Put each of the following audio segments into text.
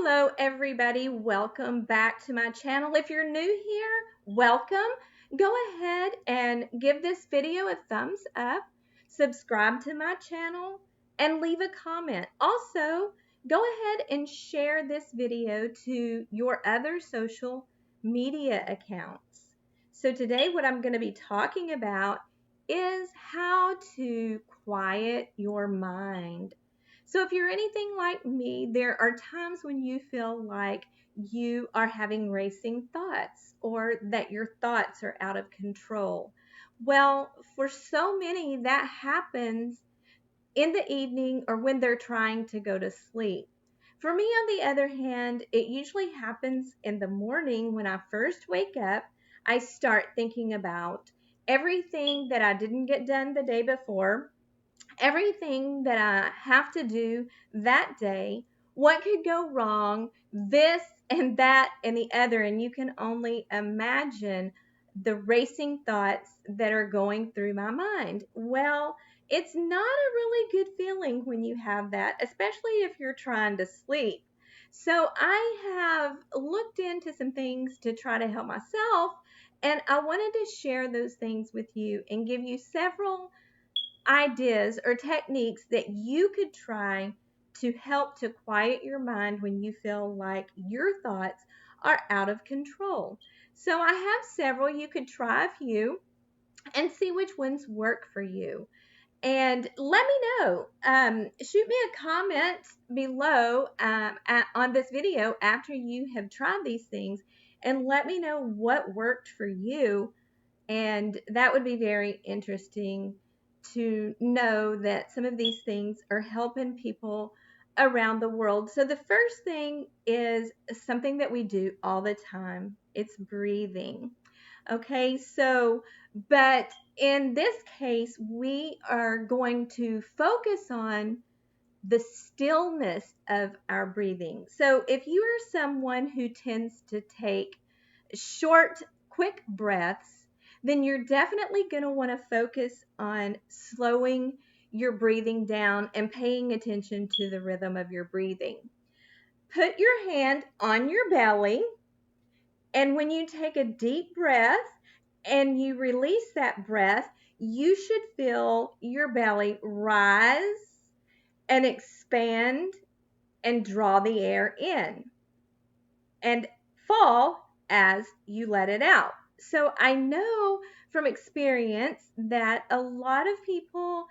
Hello everybody, welcome back to my channel. If you're new here, welcome. Go ahead and give this video a thumbs up, subscribe to my channel, and leave a comment. Also, go ahead and share this video to your other social media accounts. So today what I'm going to be talking about is how to quiet your mind. So if you're anything like me, there are times when you feel like you are having racing thoughts or that your thoughts are out of control. Well, for so many, that happens in the evening or when they're trying to go to sleep. For me, on the other hand, it usually happens in the morning when I first wake up. I start thinking about everything that I didn't get done the day before, everything that I have to do that day, what could go wrong, this and that and the other. And you can only imagine the racing thoughts that are going through my mind. Well, it's not a really good feeling when you have that, especially if you're trying to sleep. So I have looked into some things to try to help myself, and I wanted to share those things with you and give you several ideas or techniques that you could try to help to quiet your mind when you feel like your thoughts are out of control. So I have several. You could try a few and see which ones work for you. And let me know. Shoot me a comment below on this video after you have tried these things, and let me know what worked for you, and that would be very interesting to know that some of these things are helping people around the world. So the first thing is something that we do all the time. It's breathing. Okay, so, but in this case, we are going to focus on the stillness of our breathing. So if you are someone who tends to take short, quick breaths, then you're definitely going to want to focus on slowing your breathing down and paying attention to the rhythm of your breathing. Put your hand on your belly, and when you take a deep breath and you release that breath, you should feel your belly rise and expand and draw the air in and fall as you let it out. So I know from experience that a lot of people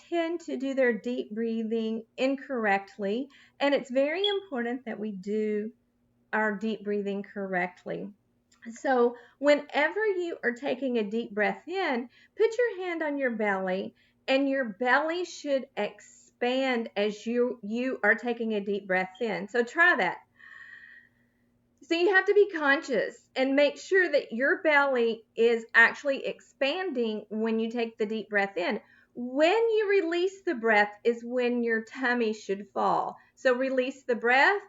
tend to do their deep breathing incorrectly, and it's very important that we do our deep breathing correctly. So whenever you are taking a deep breath in, put your hand on your belly, and your belly should expand as you are taking a deep breath in. So try that. So you have to be conscious and make sure that your belly is actually expanding when you take the deep breath in. When you release the breath is when your tummy should fall. So release the breath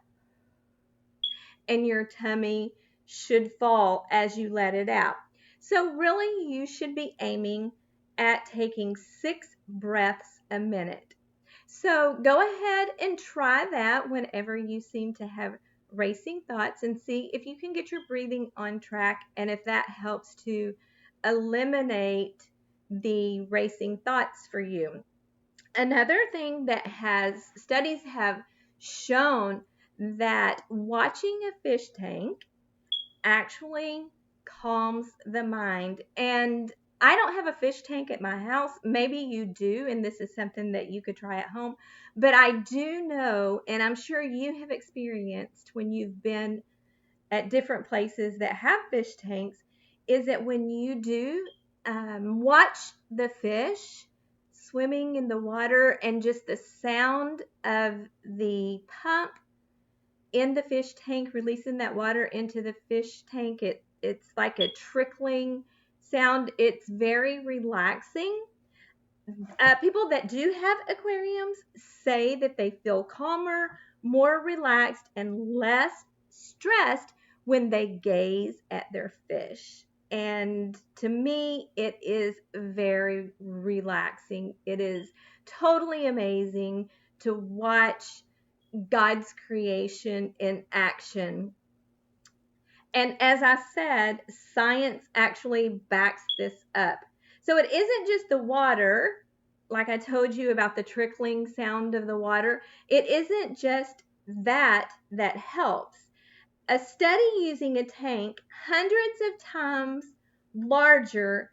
and your tummy should fall as you let it out. So really you should be aiming at taking 6 breaths a minute. So go ahead and try that whenever you seem to have racing thoughts, and see if you can get your breathing on track and if that helps to eliminate the racing thoughts for you. Another thing that studies have shown that watching a fish tank actually calms the mind. And I don't have a fish tank at my house. Maybe you do, and this is something that you could try at home. But I do know, and I'm sure you have experienced when you've been at different places that have fish tanks, is that when you do watch the fish swimming in the water and just the sound of the pump in the fish tank releasing that water into the fish tank, it's like a trickling sound. It's very relaxing. People that do have aquariums say that they feel calmer, more relaxed, and less stressed when they gaze at their fish. And to me, it is very relaxing. It is totally amazing to watch God's creation in action. And as I said, science actually backs this up. So it isn't just the water, like I told you about the trickling sound of the water. It isn't just that helps. A study using a tank hundreds of times larger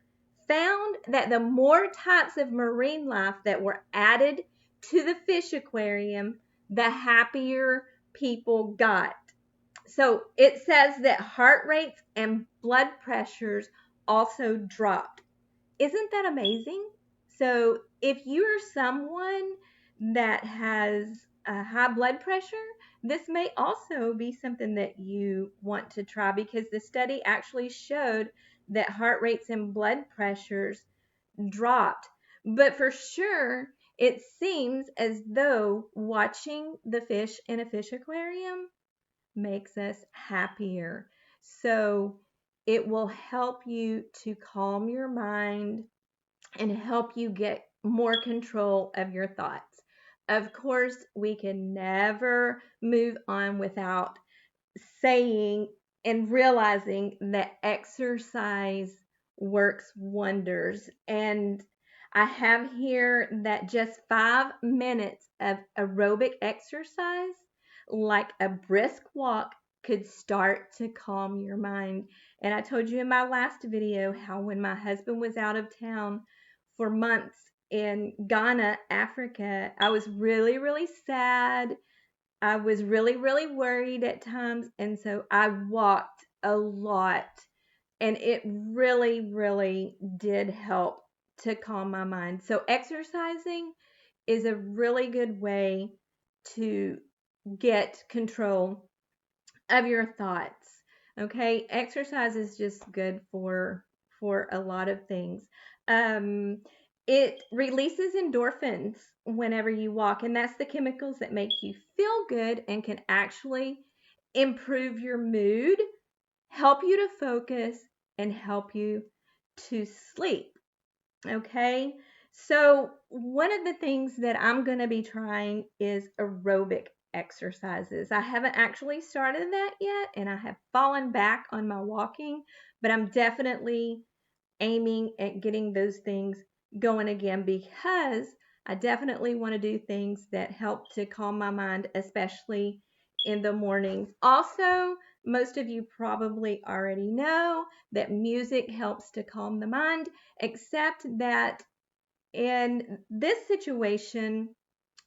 found that the more types of marine life that were added to the fish aquarium, the happier people got. So it says that heart rates and blood pressures also dropped. Isn't that amazing? So if you're someone that has a high blood pressure, this may also be something that you want to try, because the study actually showed that heart rates and blood pressures dropped. But for sure, it seems as though watching the fish in a fish aquarium makes us happier. So it will help you to calm your mind and help you get more control of your thoughts. Of course, we can never move on without saying and realizing that exercise works wonders. And I have here that just 5 minutes of aerobic exercise, like a brisk walk, could start to calm your mind. And I told you in my last video how when my husband was out of town for months in Ghana, Africa, I was really, really sad. I was really, really worried at times. And so I walked a lot. And it really, really did help to calm my mind. So exercising is a really good way to get control of your thoughts. Okay, exercise is just good for a lot of things. Um, it releases endorphins whenever you walk, and that's the chemicals that make you feel good and can actually improve your mood, help you to focus, and help you to sleep. Okay, so one of the things that I'm going to be trying is aerobic exercises. I haven't actually started that yet, and I have fallen back on my walking, but I'm definitely aiming at getting those things going again, because I definitely want to do things that help to calm my mind, especially in the mornings. Also, most of you probably already know that music helps to calm the mind, except that in this situation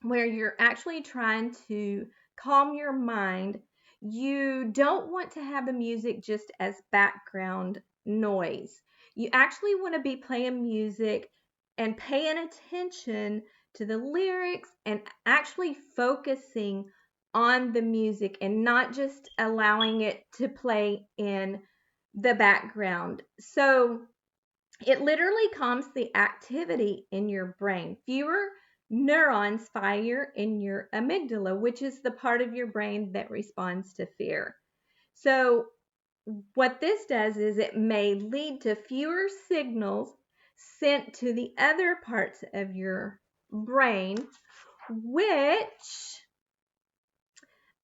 where you're actually trying to calm your mind, you don't want to have the music just as background noise. You actually want to be playing music and paying attention to the lyrics and actually focusing on the music and not just allowing it to play in the background. So it literally calms the activity in your brain. Fewer neurons fire in your amygdala, which is the part of your brain that responds to fear. So, what this does is it may lead to fewer signals sent to the other parts of your brain, which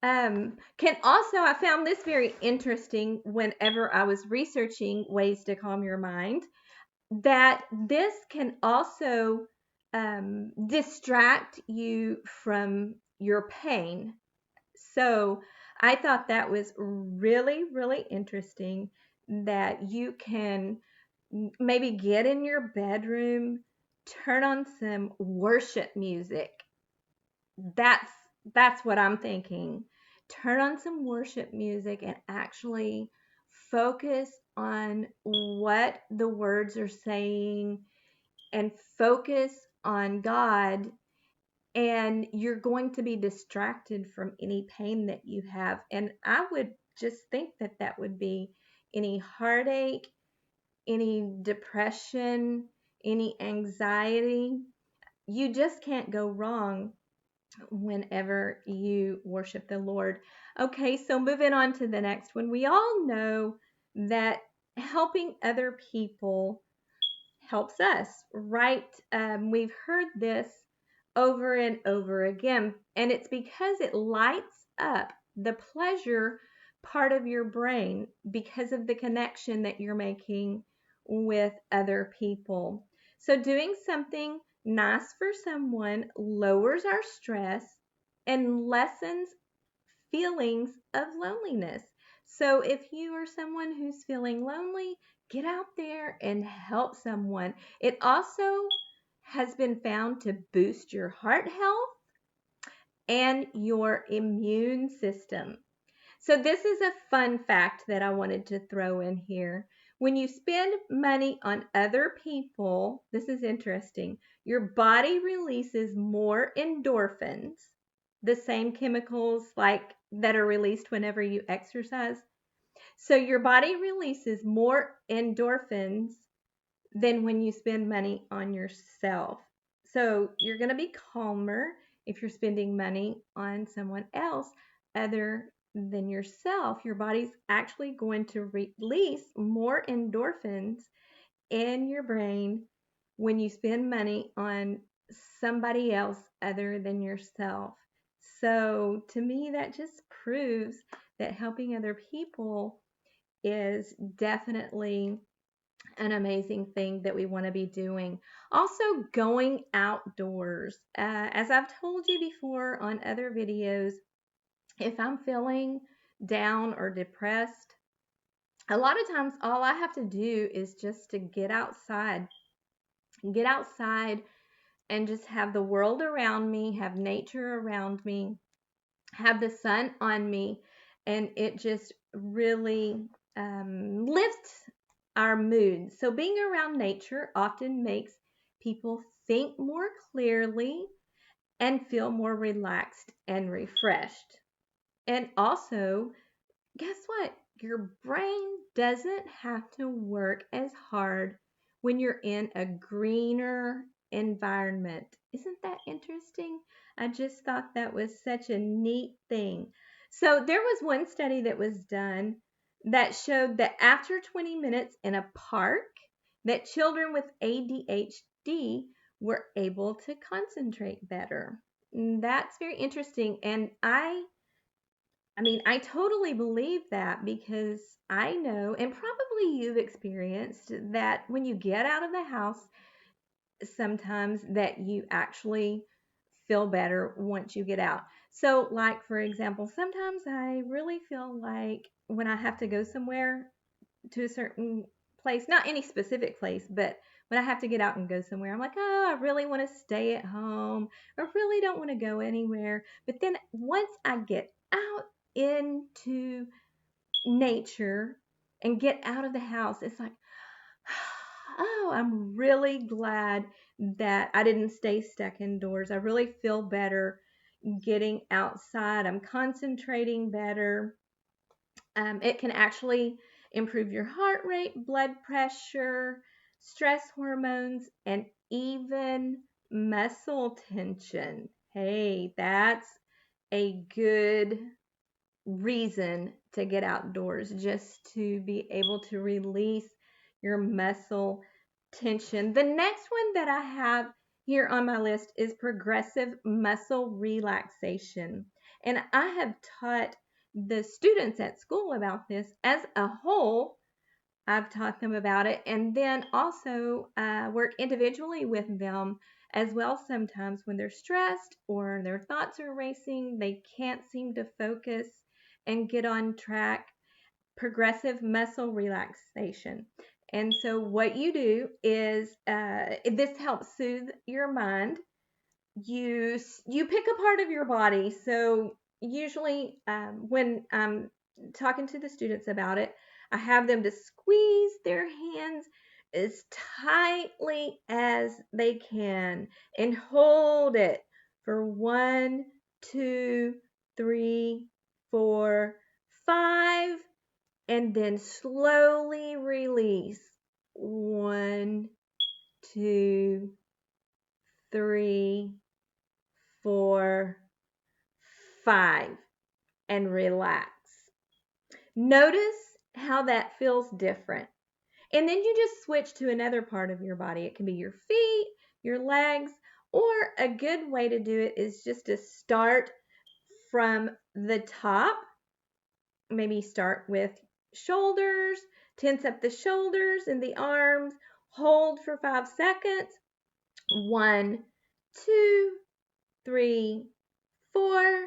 can also, I found this very interesting whenever I was researching ways to calm your mind, that this can also distract you from your pain. So I thought that was really, really interesting that you can maybe get in your bedroom, turn on some worship music. That's that's what I'm thinking. Turn on some worship music and actually focus on what the words are saying and focus on God, and you're going to be distracted from any pain that you have. And I would just think that that would be any heartache, any depression, any anxiety. You just can't go wrong whenever you worship the Lord. Okay, so moving on to the next one. We all know that helping other people helps us, right? We've heard this over and over again. And it's because it lights up the pleasure part of your brain because of the connection that you're making with other people. So, doing something nice for someone lowers our stress and lessens feelings of loneliness. So, if you are someone who's feeling lonely, get out there and help someone. It also has been found to boost your heart health and your immune system. So, this is a fun fact that I wanted to throw in here. When you spend money on other people, this is interesting, your body releases more endorphins, the same chemicals like that are released whenever you exercise. So, your body releases more endorphins than when you spend money on yourself. So you're going to be calmer if you're spending money on someone else other than yourself. Your body's actually going to release more endorphins in your brain when you spend money on somebody else other than yourself. So to me, that just proves that helping other people is definitely an amazing thing that we want to be doing. Also, going outdoors. As I've told you before on other videos, if I'm feeling down or depressed, a lot of times all I have to do is just to get outside and just have the world around me, have nature around me, have the sun on me, and it just really lifts our mood. So, being around nature often makes people think more clearly and feel more relaxed and refreshed. And also, guess what? Your brain doesn't have to work as hard when you're in a greener environment. Isn't that interesting? I just thought that was such a neat thing. So, there was one study that was done that showed that after 20 minutes in a park, that children with ADHD were able to concentrate better. That's very interesting, and I totally believe that because I know, and probably you've experienced, that when you get out of the house, sometimes that you actually feel better once you get out. So, like for example, sometimes I really feel like when I have to go somewhere to a certain place, not any specific place, but when I have to get out and go somewhere, I'm like, oh, I really want to stay at home or really don't want to go anywhere. But then once I get out into nature and get out of the house, it's like, oh, I'm really glad that I didn't stay stuck indoors. I really feel better getting outside. I'm concentrating better. It can actually improve your heart rate, blood pressure, stress hormones, and even muscle tension. Hey, that's a good reason to get outdoors, just to be able to release your muscle tension. The next one that I have here on my list is progressive muscle relaxation. And I have taught the students at school about this as a whole. I've taught them about it, and then also work individually with them as well. Sometimes when they're stressed or their thoughts are racing, they can't seem to focus and get on track. Progressive muscle relaxation. And so, what you do is this helps soothe your mind. You pick a part of your body. So usually when I'm talking to the students about it, I have them to squeeze their hands as tightly as they can and hold it for 1, 2, 3, 4, 5, and then slowly release. 1, 2, 3, 4, 5, and relax. Notice how that feels different. And then you just switch to another part of your body. It can be your feet, your legs, Or a good way to do it is just to start from the top. Maybe start with shoulders, tense up the shoulders and the arms, hold for 5 seconds. 1, 2, 3, 4,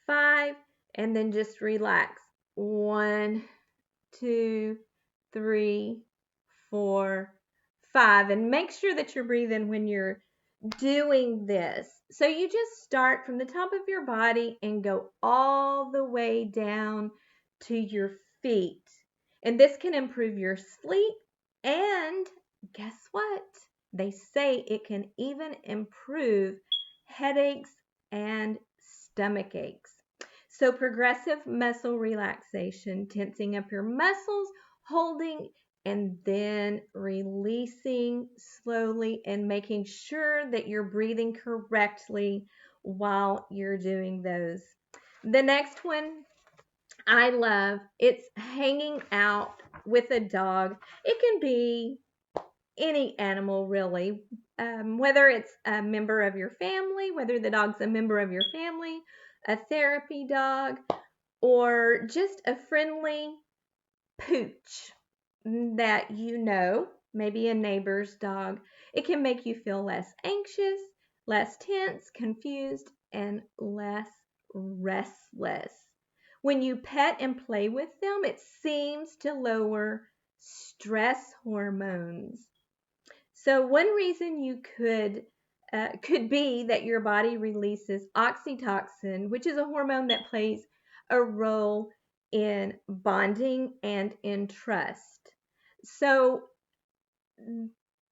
5, and then just relax. 1, 2, 3, 4, 5. And make sure that you're breathing when you're doing this. So you just start from the top of your body and go all the way down to your feet. And this can improve your sleep. And guess what? They say it can even improve headaches and stomach aches. So progressive muscle relaxation, tensing up your muscles, holding and then releasing slowly and making sure that you're breathing correctly while you're doing those. The next one I love, it's hanging out with a dog. It can be any animal really, whether it's a member of your family, whether the dog's a member of your family, a therapy dog, or just a friendly pooch that maybe a neighbor's dog. It can make you feel less anxious, less tense, confused, and less restless. When you pet and play with them, it seems to lower stress hormones. So one reason you could be that your body releases oxytocin, which is a hormone that plays a role in bonding and in trust. So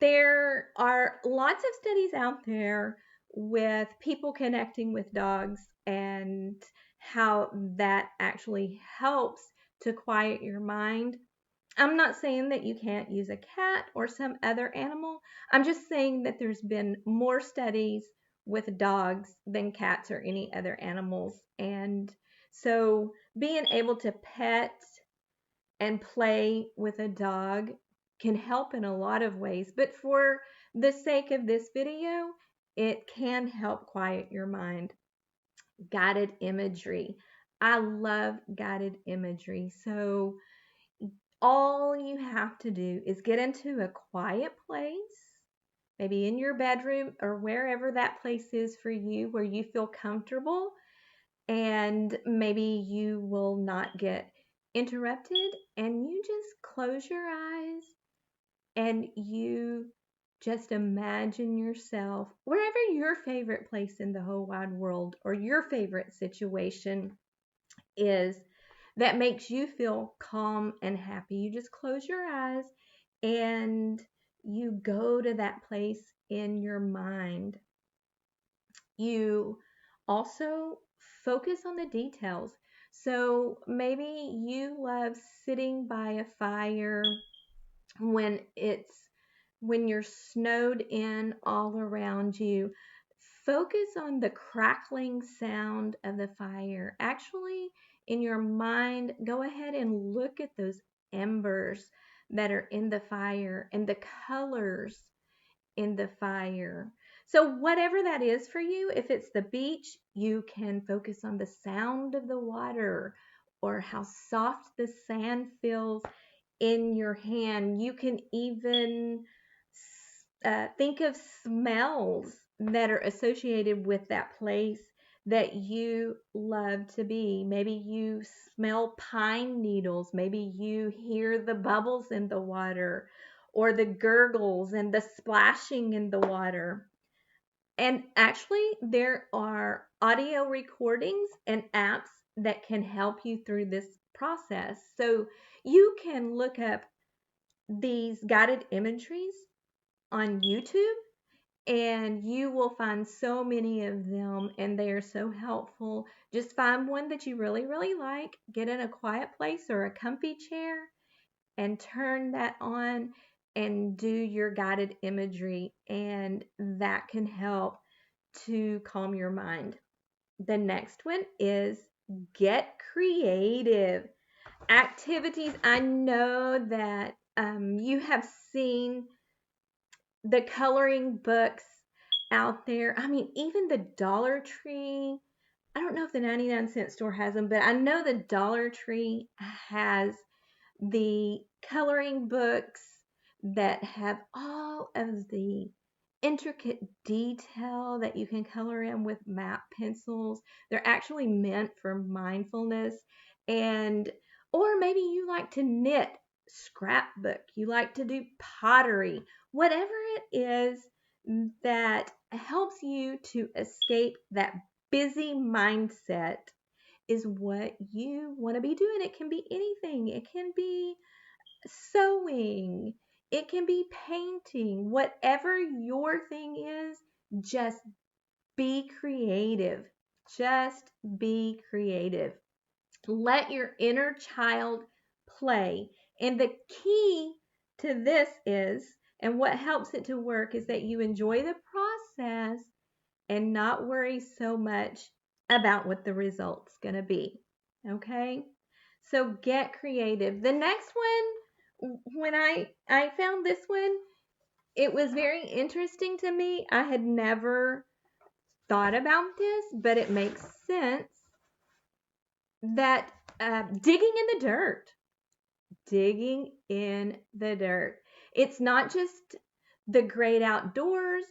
there are lots of studies out there with people connecting with dogs and how that actually helps to quiet your mind. I'm not saying that you can't use a cat or some other animal. I'm just saying that there's been more studies with dogs than cats or any other animals. And so being able to pet and play with a dog can help in a lot of ways. But for the sake of this video, it can help quiet your mind. Guided imagery. I love guided imagery. So all you have to do is get into a quiet place, maybe in your bedroom or wherever that place is for you where you feel comfortable, and maybe you will not get interrupted, and you just close your eyes and you just imagine yourself wherever your favorite place in the whole wide world or your favorite situation is that makes you feel calm and happy. You just close your eyes and you go to that place in your mind. You also focus on the details. So maybe you love sitting by a fire when you're snowed in all around you. Focus on the crackling sound of the fire. Actually, in your mind, go ahead and look at those embers that are in the fire and the colors in the fire. So, whatever that is for you, if it's the beach, you can focus on the sound of the water or how soft the sand feels in your hand. You can even think of smells that are associated with that place that you love to be. Maybe you smell pine needles. Maybe you hear the bubbles in the water or the gurgles and the splashing in the water. And actually, there are audio recordings and apps that can help you through this process. So you can look up these guided imageries on YouTube, and you will find so many of them, and they are so helpful. Just find one that you really, really like, get in a quiet place or a comfy chair, and turn that on and do your guided imagery, and that can help to calm your mind. The next one is get creative. Activities. I know that you have seen the coloring books out there. I mean, even the Dollar Tree, I don't know if the 99-cent store has them, but I know the Dollar Tree has the coloring books that have all of the intricate detail that you can color in with map pencils. They're actually meant for mindfulness. And or maybe you like to knit, scrapbook, you like to do pottery, whatever it is that helps you to escape that busy mindset is what you want to be doing. It can be anything. It can be sewing. It can be painting. Whatever your thing is, just be creative. Just be creative. Let your inner child play. And the key to this is, and what helps it to work, is that you enjoy the process and not worry so much about what the result's going to be. Okay? So get creative. The next one, when I found this one, it was very interesting to me. I had never thought about this, but it makes sense that digging in the dirt, digging in the dirt. It's not just the great outdoors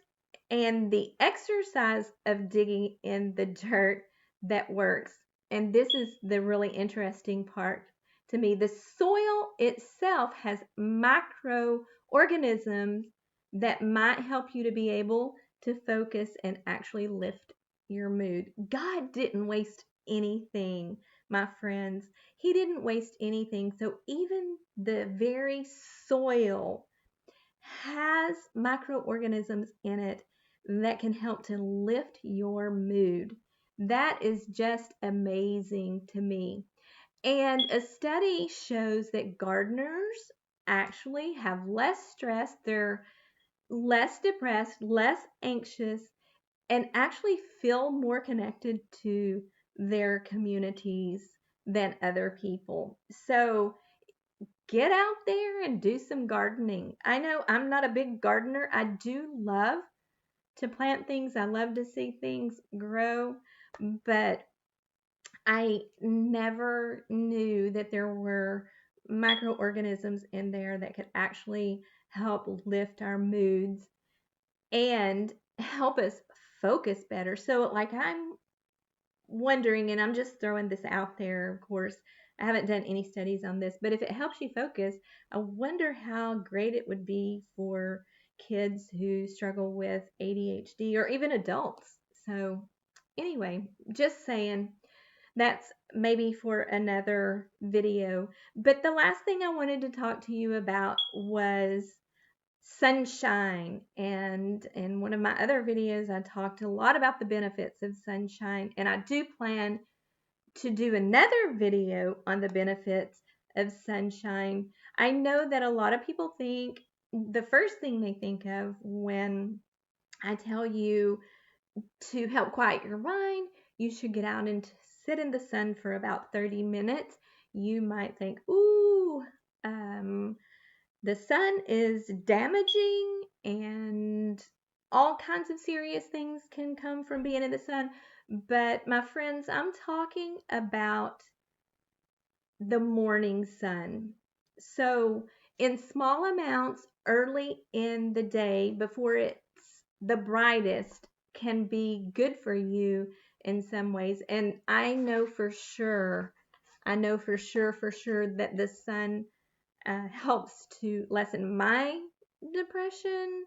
and the exercise of digging in the dirt that works. And this is the really interesting part to me. The soil itself has microorganisms that might help you to be able to focus and actually lift your mood. God didn't waste anything, my friends. He didn't waste anything. So even the very soil has microorganisms in it that can help to lift your mood. That is just amazing to me. And a study shows that gardeners actually have less stress, they're less depressed, less anxious, and actually feel more connected to their communities than other people. So get out there and do some gardening. I know I'm not a big gardener. I do love to plant things. I love to see things grow, but I never knew that there were microorganisms in there that could actually help lift our moods and help us focus better. So, like, I'm wondering, and I'm just throwing this out there, of course, I haven't done any studies on this, but if it helps you focus, I wonder how great it would be for kids who struggle with ADHD or even adults. So, anyway, just saying that's maybe for another video. But the last thing I wanted to talk to you about was sunshine. And in one of my other videos, I talked a lot about the benefits of sunshine, and I do plan to do another video on the benefits of sunshine. I know that a lot of people think the first thing they think of when I tell you to help quiet your mind, you should get out and sit in the sun for about 30 minutes. You might think, ooh, the sun is damaging and all kinds of serious things can come from being in the sun. But my friends, I'm talking about the morning sun. So, in small amounts early in the day before it's the brightest can be good for you in some ways. And for sure that the sun helps to lessen my depression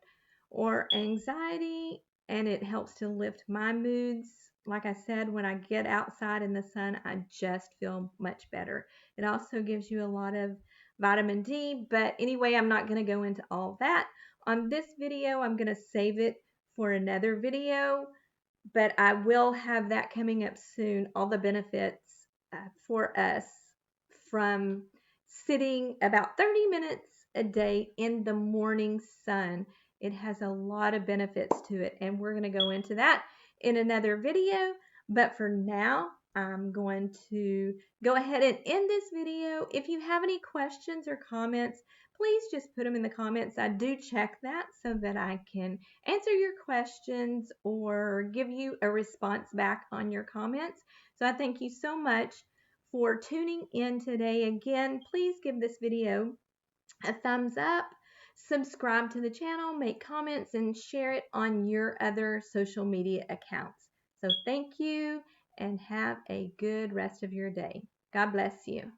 or anxiety, and it helps to lift my moods. Like I said, when I get outside in the sun, I just feel much better. It also gives you a lot of vitamin D, but anyway, I'm not going to go into all that on this video. I'm going to save it for another video, but I will have that coming up soon. All the benefits for us from sitting about 30 minutes a day in the morning sun. It has a lot of benefits to it, and we're going to go into that in another video. But for now, I'm going to go ahead and end this video. If you have any questions or comments, please just put them in the comments. I do check that so that I can answer your questions or give you a response back on your comments. So I thank you so much for tuning in today. Again, please give this video a thumbs up, subscribe to the channel, make comments, and share it on your other social media accounts. So thank you and have a good rest of your day. God bless you.